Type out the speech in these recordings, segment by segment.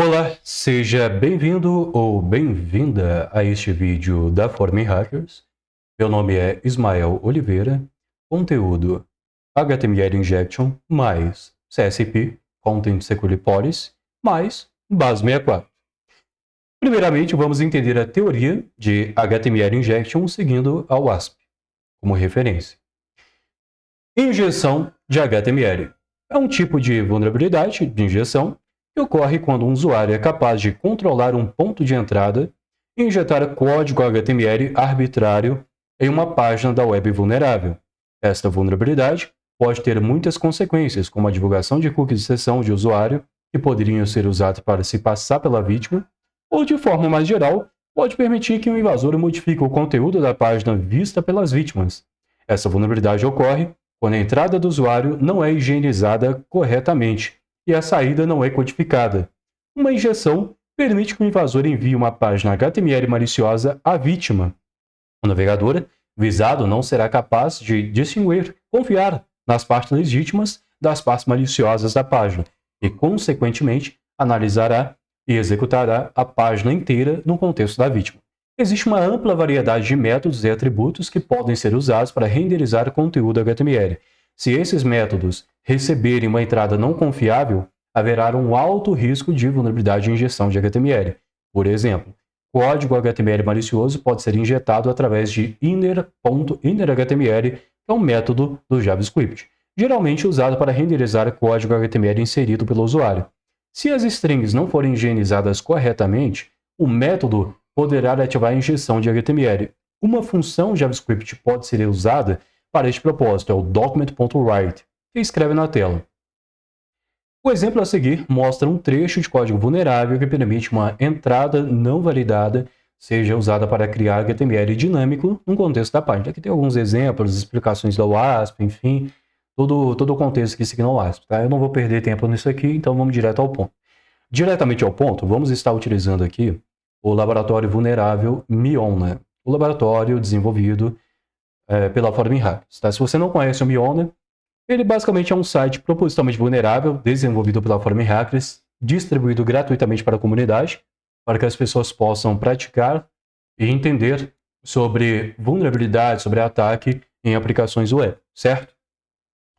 Olá, seja bem-vindo ou bem-vinda a este vídeo da Forming Hackers. Meu nome é Ismael Oliveira, conteúdo HTML Injection mais CSP, Content Security Policy, mais Base64. Primeiramente, vamos entender a teoria de HTML Injection seguindo a WASP como referência. Injeção de HTML é um tipo de vulnerabilidade de injeção que ocorre quando um usuário é capaz de controlar um ponto de entrada e injetar código HTML arbitrário em uma página da web vulnerável. Esta vulnerabilidade pode ter muitas consequências, como a divulgação de cookies de sessão de usuário que poderiam ser usados para se passar pela vítima, ou de forma mais geral, pode permitir que um invasor modifique o conteúdo da página vista pelas vítimas. Essa vulnerabilidade ocorre quando a entrada do usuário não é higienizada corretamente e a saída não é codificada. Uma injeção permite que o invasor envie uma página HTML maliciosa à vítima. O navegador visado não será capaz de confiar nas partes legítimas das partes maliciosas da página e, consequentemente, analisará e executará a página inteira no contexto da vítima. Existe uma ampla variedade de métodos e atributos que podem ser usados para renderizar conteúdo HTML. Se esses métodos receberem uma entrada não confiável, haverá um alto risco de vulnerabilidade de injeção de HTML. Por exemplo, código HTML malicioso pode ser injetado através de inner.innerHTML, que é um método do JavaScript, geralmente usado para renderizar código HTML inserido pelo usuário. Se as strings não forem higienizadas corretamente, o método poderá ativar a injeção de HTML. Uma função JavaScript pode ser usada para este propósito, é o document.write, que escreve na tela. O exemplo a seguir mostra um trecho de código vulnerável que permite uma entrada não validada seja usada para criar HTML dinâmico no contexto da página. Aqui tem alguns exemplos, explicações da WASP, enfim, todo o contexto que seguiu na WASP. Tá? Eu não vou perder tempo nisso aqui, então vamos direto ao ponto. Diretamente ao ponto, vamos estar utilizando aqui o laboratório vulnerável Miona, o laboratório desenvolvido pela Forming Hackers. Tá? Se você não conhece o Miona, ele basicamente é um site propositalmente vulnerável, desenvolvido pela Forming Hackers, distribuído gratuitamente para a comunidade, para que as pessoas possam praticar e entender sobre vulnerabilidade, sobre ataque em aplicações web, certo?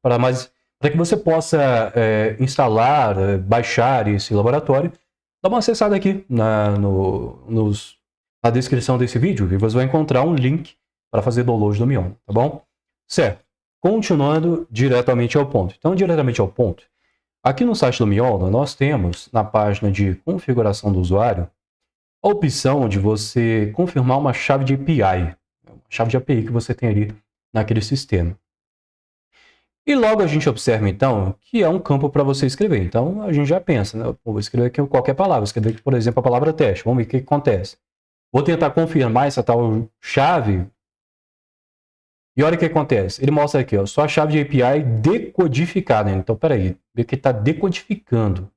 Para que você possa instalar, baixar esse laboratório, dá uma acessada aqui na descrição desse vídeo e você vai encontrar um link para fazer download do Mion, tá bom? Certo. Continuando diretamente ao ponto. Então, diretamente ao ponto. Aqui no site do Miona, nós temos, na página de configuração do usuário, a opção de você confirmar uma chave de API. Uma chave de API que você tem ali naquele sistema. E logo a gente observa, então, que é um campo para você escrever. Então, a gente já pensa, né? Vou escrever aqui qualquer palavra. Vou escrever aqui, por exemplo, a palavra teste. Vamos ver o que acontece. Vou tentar confirmar essa tal chave. E olha o que acontece. Ele mostra aqui, ó, só a chave de API decodificada. Então, peraí. Vê que está decodificando.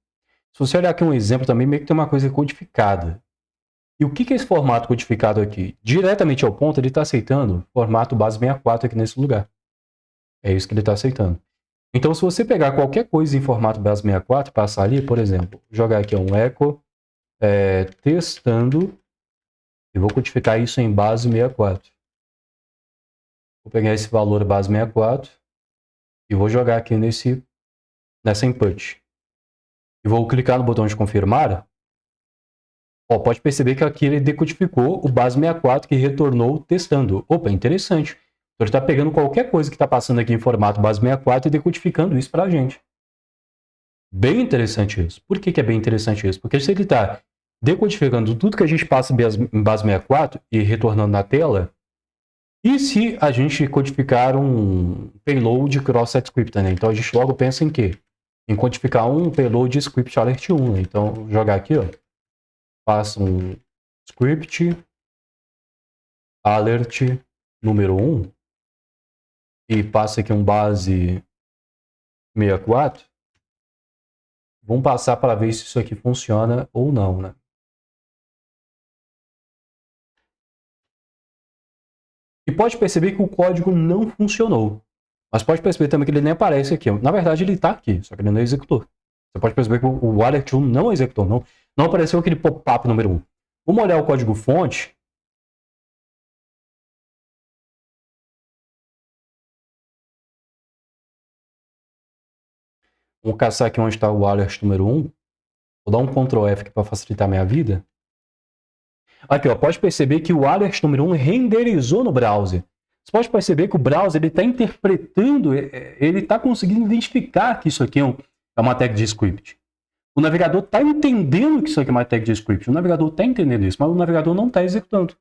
Se você olhar aqui um exemplo também, meio que tem uma coisa codificada. E o que é esse formato codificado aqui? Diretamente ao ponto, ele está aceitando formato base64 aqui nesse lugar. É isso que ele está aceitando. Então, se você pegar qualquer coisa em formato base64 e passar ali, por exemplo, jogar aqui um echo testando, e vou codificar isso em base64. Vou pegar esse valor base64 e vou jogar aqui nessa input. E vou clicar no botão de confirmar. Ó, pode perceber que aqui ele decodificou o base64 que retornou testando. Opa, interessante. Então ele está pegando qualquer coisa que está passando aqui em formato base64 e decodificando isso para a gente. Bem interessante isso. Por que é bem interessante isso? Porque se ele está decodificando tudo que a gente passa em base64 e retornando na tela, e se a gente codificar um payload cross-site script, né? Então a gente logo pensa em quê? Em codificar um payload script alert 1. Né? Então, vou jogar aqui, ó. Faça um script alert número 1 e passa aqui um base 64. Vamos passar para ver se isso aqui funciona ou não, né? E pode perceber que o código não funcionou. Mas pode perceber também que ele nem aparece aqui. Na verdade, ele está aqui, só que ele não executou. Você pode perceber que o alert 1 não executou. Não Não apareceu aquele pop-up número 1. Vamos olhar o código-fonte. Vamos caçar aqui onde está o alert número 1. Vou dar um Ctrl F aqui para facilitar a minha vida. Aqui, ó, pode perceber que o alert número 1 renderizou no browser. Você pode perceber que o browser está interpretando, ele está conseguindo identificar que isso aqui é uma tag de script. O navegador está entendendo que isso aqui é uma tag de script. O navegador está entendendo isso, mas o navegador não está executando.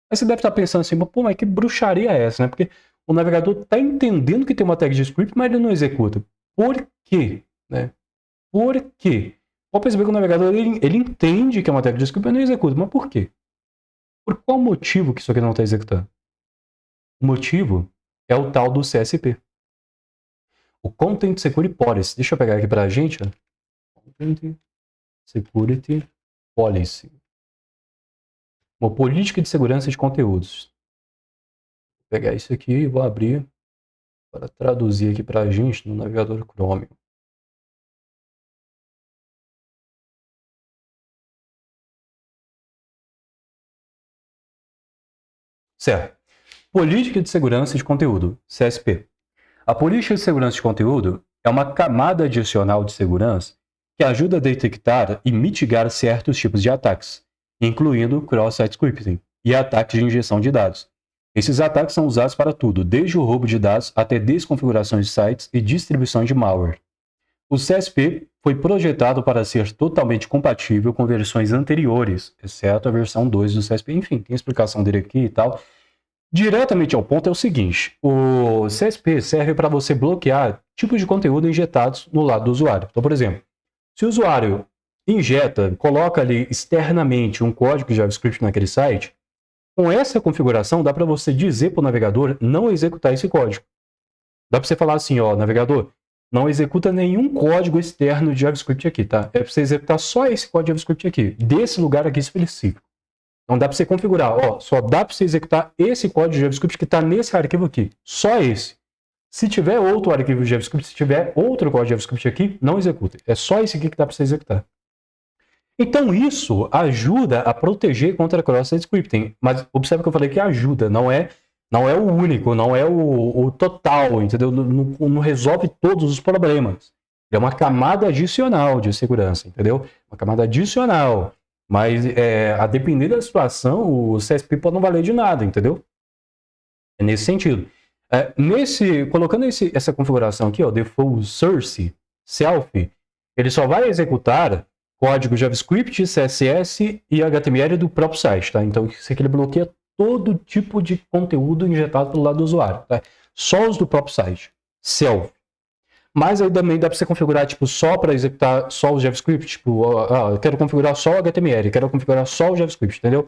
Aí você deve estar pensando assim, pô, mas que bruxaria é essa, né? Porque o navegador está entendendo que tem uma tag de script, mas ele não executa. Por quê? Né? Por quê? Pode perceber que o navegador ele entende que é uma tag de script, mas não executa. Mas por quê? Por qual motivo que isso aqui não está executando? O motivo é o tal do CSP. O Content Security Policy. Deixa eu pegar aqui para a gente. Ó. Content Security Policy. Uma política de segurança de conteúdos. Vou pegar isso aqui e vou abrir para traduzir aqui para a gente no navegador Chrome. Certo. Política de segurança de conteúdo, CSP. A política de segurança de conteúdo é uma camada adicional de segurança que ajuda a detectar e mitigar certos tipos de ataques, incluindo cross-site scripting e ataques de injeção de dados. Esses ataques são usados para tudo, desde o roubo de dados até desconfigurações de sites e distribuição de malware. O CSP foi projetado para ser totalmente compatível com versões anteriores, exceto a versão 2 do CSP. Enfim, tem explicação dele aqui e tal. Diretamente ao ponto é o seguinte, o CSP serve para você bloquear tipos de conteúdo injetados no lado do usuário. Então, por exemplo, se o usuário injeta, coloca ali externamente um código JavaScript naquele site, com essa configuração dá para você dizer para o navegador não executar esse código. Dá para você falar assim, ó, navegador, não executa nenhum código externo de JavaScript aqui, tá? É para você executar só esse código de JavaScript aqui, desse lugar aqui específico. Então dá para você configurar, ó, só dá para você executar esse código de JavaScript que está nesse arquivo aqui, só esse. Se tiver outro arquivo de JavaScript, se tiver outro código de JavaScript aqui, não executa. É só esse aqui que dá para você executar. Então isso ajuda a proteger contra cross-site scripting. Mas observe que eu falei que ajuda, não é o único, não é o total, entendeu? Não resolve todos os problemas. É uma camada adicional de segurança, entendeu? Uma camada adicional. Mas a depender da situação, o CSP pode não valer de nada, entendeu? É nesse sentido. Colocando essa configuração aqui, ó, default source, self, ele só vai executar código JavaScript, CSS e HTML do próprio site, tá? Então isso aqui ele bloqueia todo tipo de conteúdo injetado pelo lado do usuário, tá? Só os do próprio site, self. Mas aí também dá para você configurar tipo, só para executar só o JavaScript. Tipo, eu quero configurar só o HTML, quero configurar só o JavaScript, entendeu?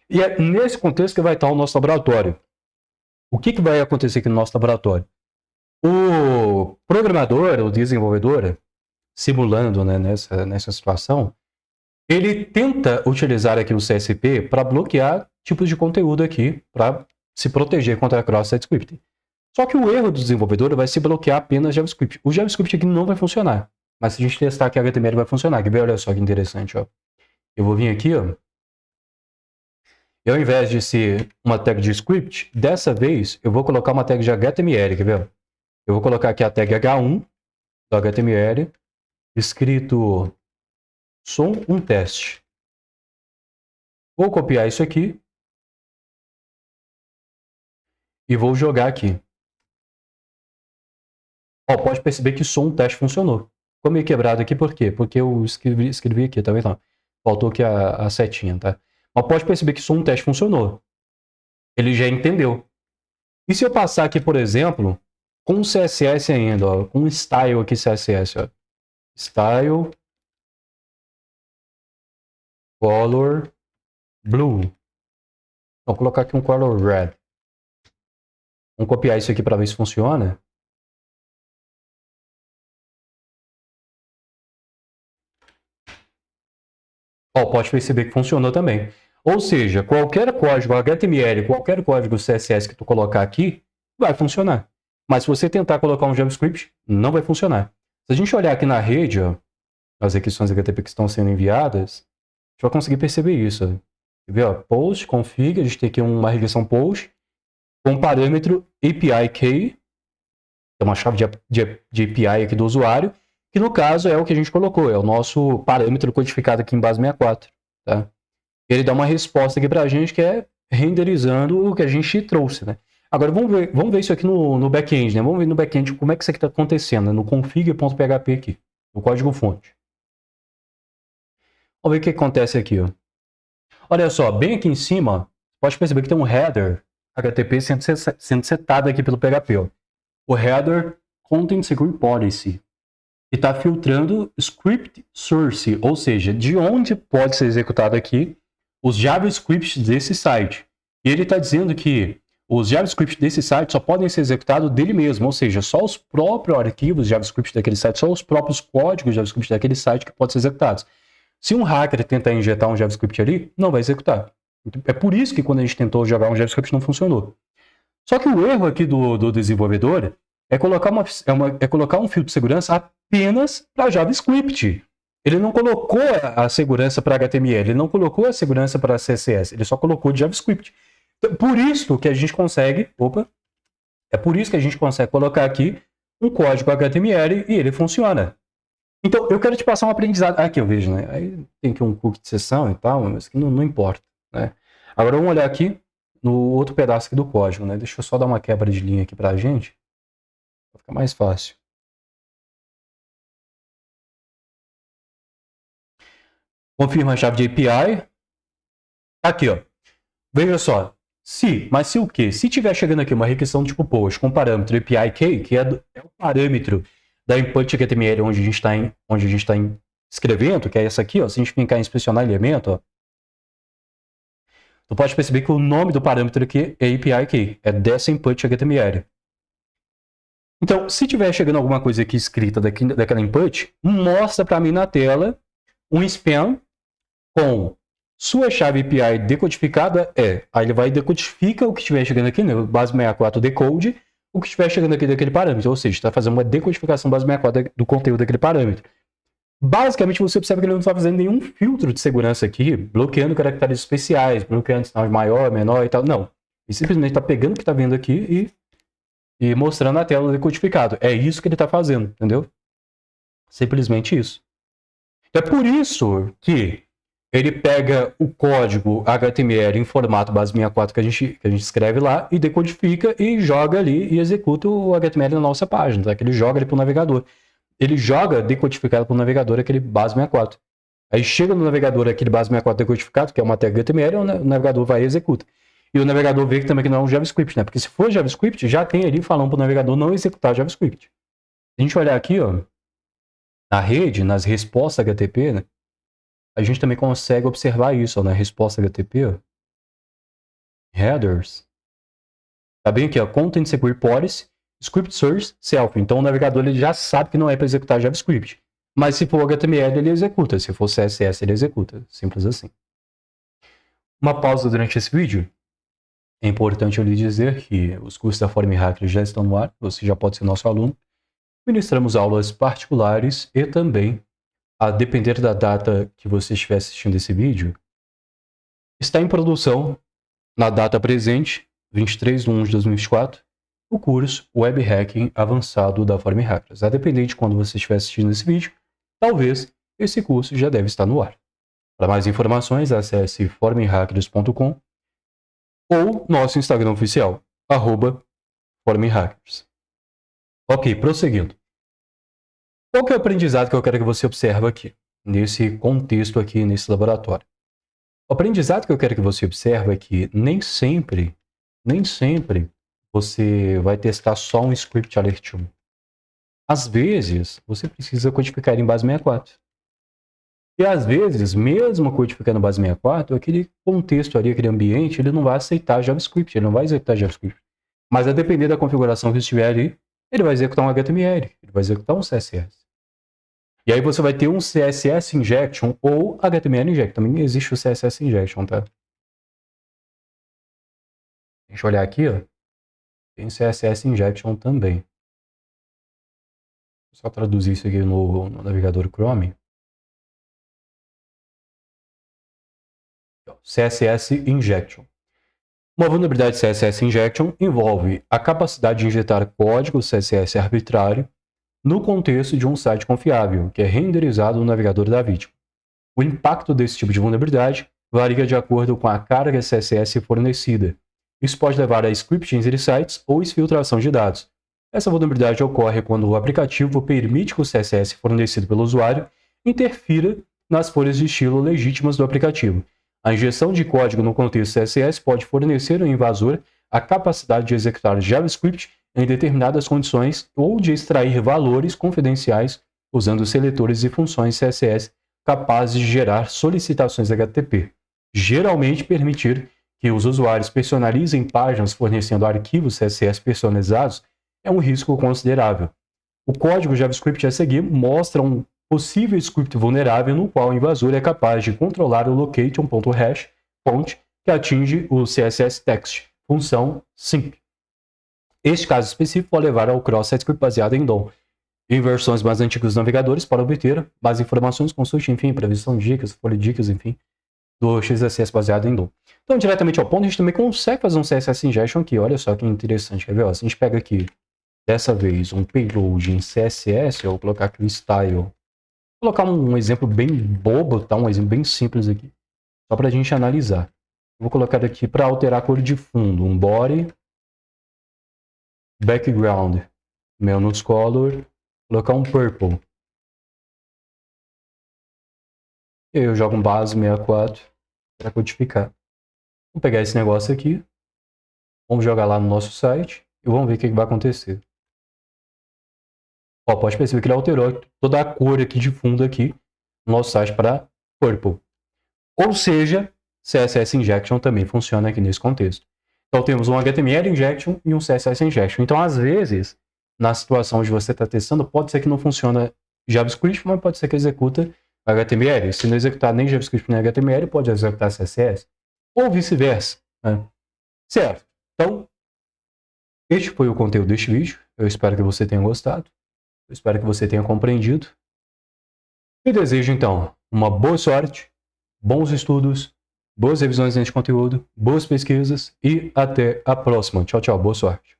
E é nesse contexto que vai estar o nosso laboratório. O que vai acontecer aqui no nosso laboratório? O programador, o desenvolvedor, simulando, né, nessa situação, ele tenta utilizar aqui o CSP para bloquear tipos de conteúdo aqui, para se proteger contra a cross-site scripting. Só que o erro do desenvolvedor vai se bloquear apenas JavaScript. O JavaScript aqui não vai funcionar. Mas se a gente testar aqui HTML vai funcionar. Quer ver? Olha só que interessante. Ó. Eu vou vir aqui, ó. E ao invés de ser uma tag de script, dessa vez eu vou colocar uma tag de HTML. Quer ver? Eu vou colocar aqui a tag H1 do HTML, escrito som teste. Vou copiar isso aqui e vou jogar aqui. Ó, pode perceber que som teste funcionou. Ficou meio quebrado aqui, por quê? Porque eu escrevi aqui, tá vendo? Faltou aqui a setinha, tá? Mas pode perceber que som teste funcionou. Ele já entendeu. E se eu passar aqui, por exemplo, com CSS ainda, ó, com style aqui CSS, ó. Style color blue. Vou colocar aqui um color red. Vamos copiar isso aqui para ver se funciona. Ó, pode perceber que funcionou também. Ou seja, qualquer código HTML, qualquer código CSS que tu colocar aqui, vai funcionar. Mas se você tentar colocar um JavaScript, não vai funcionar. Se a gente olhar aqui na rede, ó, as requisições HTTP que estão sendo enviadas, a gente vai conseguir perceber isso. Quer ver, ó, post, config, a gente tem aqui uma requisição post com parâmetro API key, que é uma chave de API aqui do usuário, que no caso é o que a gente colocou, é o nosso parâmetro codificado aqui em base 64. Tá? Ele dá uma resposta aqui para a gente que é renderizando o que a gente trouxe. Né? Agora vamos ver isso aqui no back-end. Né? Vamos ver no back-end como é que isso aqui está acontecendo, né? No config.php aqui, no código-fonte. Vamos ver o que acontece aqui. Ó. Olha só, bem aqui em cima, pode perceber que tem um header HTTP sendo setado aqui pelo PHP. Ó. O header Content Security Policy, que está filtrando script source, ou seja, de onde pode ser executado aqui os JavaScripts desse site. E ele está dizendo que os JavaScripts desse site só podem ser executados dele mesmo, ou seja, só os próprios arquivos JavaScript daquele site, só os próprios códigos JavaScript daquele site que podem ser executados. Se um hacker tentar injetar um JavaScript ali, não vai executar. É por isso que quando a gente tentou jogar um JavaScript não funcionou. Só que o erro aqui do desenvolvedor é colocar, colocar um filtro de segurança apenas para JavaScript. Ele não colocou a segurança para HTML, ele não colocou a segurança para CSS, ele só colocou de JavaScript. Então, por isso que a gente consegue, é por isso que a gente consegue colocar aqui um código HTML e ele funciona. Então, eu quero te passar um aprendizado. Aqui eu vejo, né? Aí tem aqui um cookie de sessão e tal, mas que não importa, né? Agora vamos olhar aqui no outro pedaço aqui do código, né? Deixa eu só dar uma quebra de linha aqui pra gente. Vai ficar mais fácil. Confirma a chave de API. Aqui, ó. Veja só. Mas se o quê? Se tiver chegando aqui uma requisição tipo post com parâmetro API key, que é o parâmetro da input HTML onde a gente está escrevendo, que é essa aqui, ó. Se a gente clicar em inspecionar elemento, ó, tu pode perceber que o nome do parâmetro aqui é API key, é dessa input HTML. Então, se tiver chegando alguma coisa aqui escrita daquela input, mostra para mim na tela um spam com sua chave API decodificada aí ele vai decodifica o que estiver chegando aqui, né? Base 64 decode o que estiver chegando aqui daquele parâmetro, ou seja, está fazendo uma decodificação base 64 do conteúdo daquele parâmetro. Basicamente, você observa que ele não está fazendo nenhum filtro de segurança aqui, bloqueando caracteres especiais, bloqueando sinal de maior, menor e tal. Não. Ele simplesmente está pegando o que está vendo aqui e mostrando na tela o decodificado. É isso que ele está fazendo, entendeu? Simplesmente isso. É por isso que ele pega o código HTML em formato base 64 que a gente escreve lá e decodifica e joga ali e executa o HTML na nossa página, tá? Que ele joga ali para o navegador. Ele joga decodificado para o navegador aquele base 64. Aí chega no navegador aquele base 64 decodificado, que é uma tag HTML, o navegador vai e executa. E o navegador vê que também que não é um JavaScript, né? Porque se for JavaScript, já tem ali falando para o navegador não executar JavaScript. Se a gente olhar aqui, ó, na rede, nas respostas HTTP, né? A gente também consegue observar isso, ó, na resposta HTTP, ó. Headers. Tá bem aqui, ó, Content Security Policy, Script Source, Self. Então o navegador ele já sabe que não é para executar JavaScript. Mas se for HTML, ele executa. Se for CSS, ele executa. Simples assim. Uma pausa durante esse vídeo. É importante eu lhe dizer que os cursos da Form Hacker já estão no ar. Você já pode ser nosso aluno. Ministramos aulas particulares e também, a depender da data que você estiver assistindo esse vídeo, está em produção, na data presente, 23/1/2024, o curso Web Hacking Avançado da Form Hackers. A depender de quando você estiver assistindo esse vídeo, talvez esse curso já deve estar no ar. Para mais informações, acesse formhackers.com ou nosso Instagram oficial, @formhackers. Ok, prosseguindo. Qual que é o aprendizado que eu quero que você observe aqui, nesse contexto aqui, nesse laboratório? O aprendizado que eu quero que você observe é que nem sempre você vai testar só um script alert 1. Às vezes, você precisa codificar em base 64. E às vezes, mesmo codificando base 64, aquele contexto ali, aquele ambiente, ele não vai aceitar JavaScript, ele não vai executar JavaScript. Mas a depender da configuração que estiver ali, ele vai executar um HTML, ele vai executar um CSS. E aí você vai ter um CSS injection ou HTML injection. Também existe o CSS injection, tá? Deixa eu olhar aqui, ó. Tem CSS injection também. Vou só traduzir isso aqui no navegador Chrome. CSS Injection. Uma vulnerabilidade CSS Injection envolve a capacidade de injetar código CSS arbitrário no contexto de um site confiável, que é renderizado no navegador da vítima. O impacto desse tipo de vulnerabilidade varia de acordo com a carga CSS fornecida. Isso pode levar a scripting de sites ou exfiltração de dados. Essa vulnerabilidade ocorre quando o aplicativo permite que o CSS fornecido pelo usuário interfira nas folhas de estilo legítimas do aplicativo. A injeção de código no contexto CSS pode fornecer ao invasor a capacidade de executar JavaScript em determinadas condições ou de extrair valores confidenciais usando seletores e funções CSS capazes de gerar solicitações HTTP. Geralmente permitir que os usuários personalizem páginas fornecendo arquivos CSS personalizados é um risco considerável. O código JavaScript a seguir mostra um possível script vulnerável no qual o invasor é capaz de controlar o location.hash fonte que atinge o CSS text, função simp. Este caso específico pode levar ao cross-site script baseado em DOM. Em versões mais antigas dos navegadores, para obter mais informações, consulte, enfim, previsão de dicas, folha de dicas, enfim, do XSS baseado em DOM. Então, diretamente ao ponto, a gente também consegue fazer um CSS Injection aqui. Olha só que interessante, quer ver? Ó, se a gente pega aqui, dessa vez, um payload em CSS, eu vou colocar aqui o style. Vou colocar um exemplo bem bobo, tá? Um exemplo bem simples aqui, só para a gente analisar. Vou colocar aqui para alterar a cor de fundo, um body, background, menus color, colocar um purple. E aí eu jogo um base 64 para codificar. Vamos pegar esse negócio aqui, vamos jogar lá no nosso site e vamos ver o que vai acontecer. Ó, pode perceber que ele alterou toda a cor aqui de fundo aqui no nosso site para purple. Ou seja, CSS Injection também funciona aqui nesse contexto. Então temos um HTML Injection e um CSS Injection. Então, às vezes, na situação onde você está testando, pode ser que não funcione JavaScript, mas pode ser que executa HTML. Se não executar nem JavaScript nem HTML, pode executar CSS. Ou vice-versa. Né? Certo. Então, este foi o conteúdo deste vídeo. Eu espero que você tenha gostado. Eu espero que você tenha compreendido. E desejo, então, uma boa sorte, bons estudos, boas revisões neste conteúdo, boas pesquisas e até a próxima. Tchau, tchau. Boa sorte.